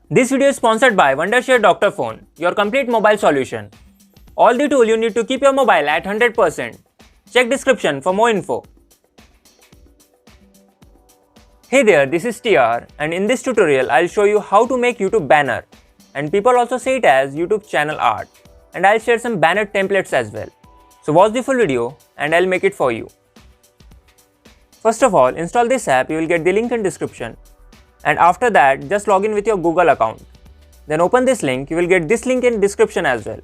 This video is sponsored by Wondershare Doctor Phone, your complete mobile solution. All the tool you need to keep your mobile at 100%. Check description for more info. Hey there, this is TR, and in this tutorial I'll show you how to make YouTube banner, and people also say it as YouTube channel art, and I'll share some banner templates as well. So watch the full video and I'll make it for you. First of all, install this app. You will get the link in description. And after that, just log in with your Google account. Then open this link. You will get this link in description as well.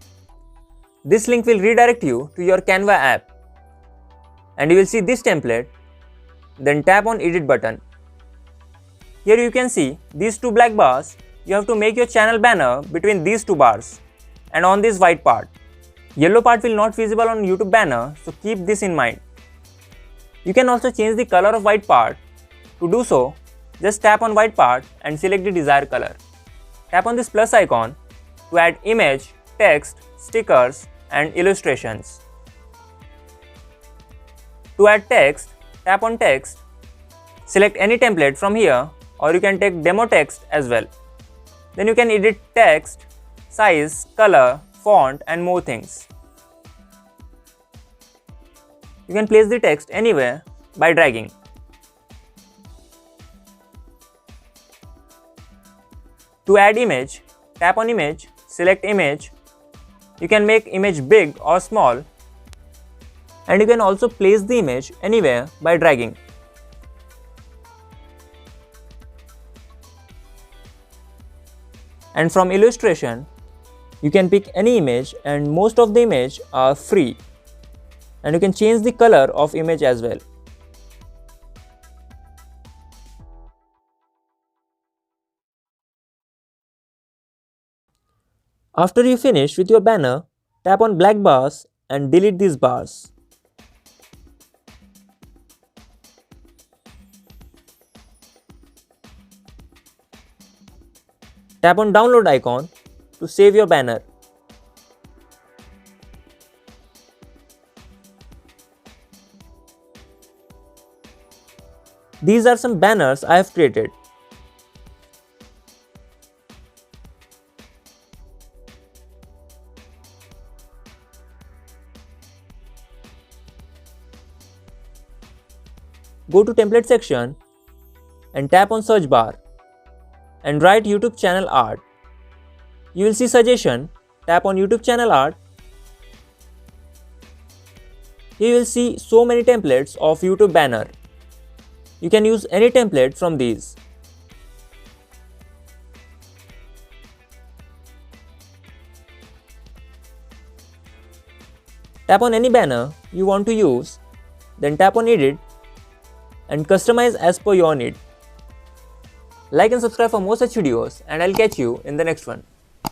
This link will redirect you to your Canva app. And you will see this template. Then tap on edit button. Here you can see these two black bars. You have to make your channel banner between these two bars and on this white part. Yellow part will not visible on YouTube banner, so keep this in mind. You can also change the color of white part. To do so, just tap on white part and select the desired color. Tap on this plus icon to add image, text, stickers and illustrations. To add text, tap on text. Select any template from here, or you can take demo text as well. Then you can edit text, size, color, font and more things. You can place the text anywhere by dragging. To add image, tap on image, select image. You can make image big or small, and you can also place the image anywhere by dragging. And from illustration, you can pick any image, and most of the image are free. And you can change the color of image as well. After you finish with your banner, tap on black bars and delete these bars. Tap on download icon to save your banner. These are some banners I have created. Go to template section and tap on search bar and write YouTube channel art. You will see suggestion. Tap on YouTube channel art. Here you will see so many templates of YouTube banner. You can use any template from these. Tap on any banner you want to use, then tap on edit and customize as per your need. Like and subscribe for more such videos, and I'll catch you in the next one.